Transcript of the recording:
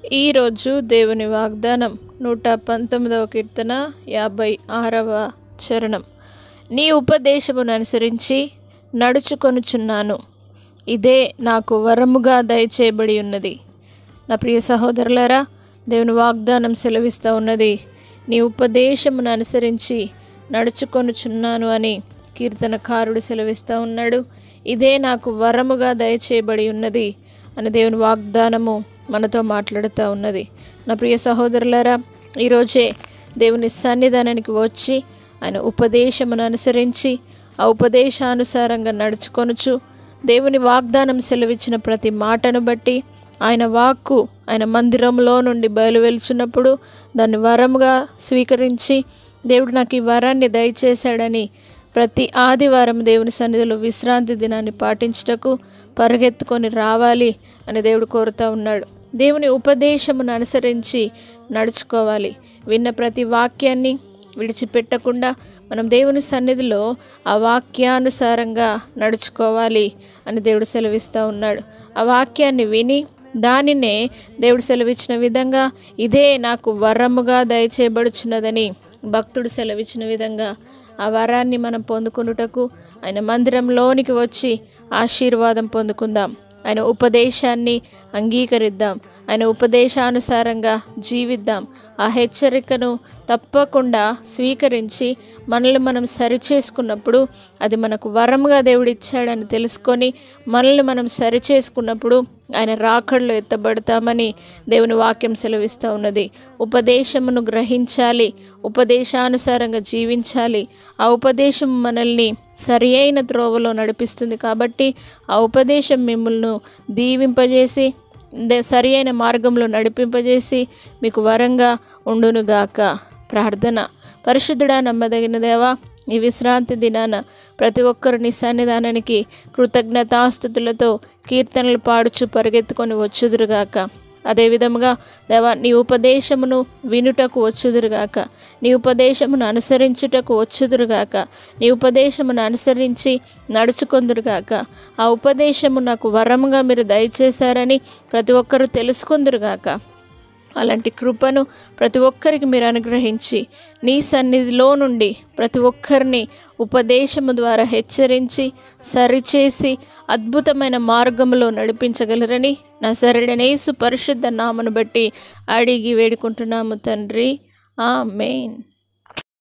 ఈరోజు దేవుని వాగ్దానం 119వ కీర్తన 56వ చరణం. నీ ఉపదేశమును అనుసరించి నడుచుకొనుచున్నాను, ఇదే నాకు వరముగా దయచేయబడి ఉన్నది. నా ప్రియ సహోదరులారా, దేవుని వాగ్దానం సెలవిస్తూ ఉన్నది, నీ ఉపదేశమును అనుసరించి నడుచుకొనుచున్నాను అని కీర్తనకారుడు సెలవిస్తూ ఉన్నాడు. ఇదే నాకు వరముగా దయచేయబడి ఉన్నది అని దేవుని వాగ్దానము మనతో మాట్లాడుతూ ఉన్నది. నా ప్రియ సహోదరులారా, ఈరోజే దేవుని సన్నిధానానికి వచ్చి ఆయన ఉపదేశమును అనుసరించి ఆ ఉపదేశానుసారంగా నడుచుకొనుచు దేవుని వాగ్దానం సెలవిచ్చిన ప్రతి మాటను బట్టి ఆయన వాక్కు ఆయన మందిరంలో నుండి బయలువెలుచున్నప్పుడు దాన్ని వరముగా స్వీకరించి దేవుడు నాకు ఈ వరాన్ని దయచేశాడని ప్రతి ఆదివారం దేవుని సన్నిధిలో విశ్రాంతి దినాన్ని పాటించుటకు పరిగెత్తుకొని రావాలి అని దేవుడు కోరుతూ ఉన్నాడు. దేవుని ఉపదేశమును అనుసరించి నడుచుకోవాలి. విన్న ప్రతి వాక్యాన్ని విడిచిపెట్టకుండా మనం దేవుని సన్నిధిలో ఆ వాక్యానుసారంగా నడుచుకోవాలి అని దేవుడు సెలవిస్తూ ఉన్నాడు. ఆ వాక్యాన్ని విని దానినే దేవుడు సెలవిచ్చిన విధంగా ఇదే నాకు వరముగా దయచేయబడుచున్నదని భక్తుడు సెలవిచ్చిన విధంగా ఆ వరాన్ని మనం పొందుకొనుటకు ఆయన మందిరంలోనికి వచ్చి ఆశీర్వాదం పొందుకుందాం. ఆయన ఉపదేశాన్ని అంగీకరిద్దాం. ఆయన ఉపదేశానుసారంగా జీవిద్దాం. ఆ హెచ్చరికను తప్పకుండా స్వీకరించి మనల్ని మనం సరిచేసుకున్నప్పుడు అది మనకు వరముగా దేవుడు ఇచ్చాడని తెలుసుకొని మనల్ని మనం సరిచేసుకున్నప్పుడు ఆయన రాకడలో ఎత్తబడతామని దేవుని వాక్యం సెలవిస్తూ ఉన్నది. ఉపదేశమును గ్రహించాలి, ఉపదేశానుసారంగా జీవించాలి. ఆ ఉపదేశం మనల్ని సరి అయిన త్రోవలో నడిపిస్తుంది. కాబట్టి ఆ ఉపదేశం మిమ్మల్ని దీవింపజేసి సరి అయిన మార్గంలో నడిపింపజేసి మీకు వరంగా ఉండునుగాక. ప్రార్థన. పరిశుద్ధుడా, నమ్మదగిన దేవా, ఈ విశ్రాంతి దినాన ప్రతి ఒక్కరు నీ సన్నిధానానికి కృతజ్ఞతాస్తుతులతో కీర్తనలు పాడుచు పరిగెత్తుకొని వచ్చుదురుగాక. అదేవిధముగా దేవా, నీ ఉపదేశమును వినుటకు వచ్చుదురుగాక, నీ ఉపదేశమును అనుసరించుటకు వచ్చుదురుగాక, నీ ఉపదేశమును అనుసరించి నడుచుకొందురుగాక. ఆ ఉపదేశము నాకు వరముగా మీరు దయచేశారని ప్రతి ఒక్కరూ తెలుసుకొందురుగాక. అలాంటి కృపను ప్రతి ఒక్కరికి మీరు అనుగ్రహించి నీ సన్నిధిలో నుండి ప్రతి ఒక్కరిని ఉపదేశము ద్వారా హెచ్చరించి సరిచేసి అద్భుతమైన మార్గంలో నడిపించగలరని నజరేయుడైన యేసు పరిశుద్ధ నామమును బట్టి అడిగి వేడుకుంటున్నాము తండ్రి. ఆమేన్.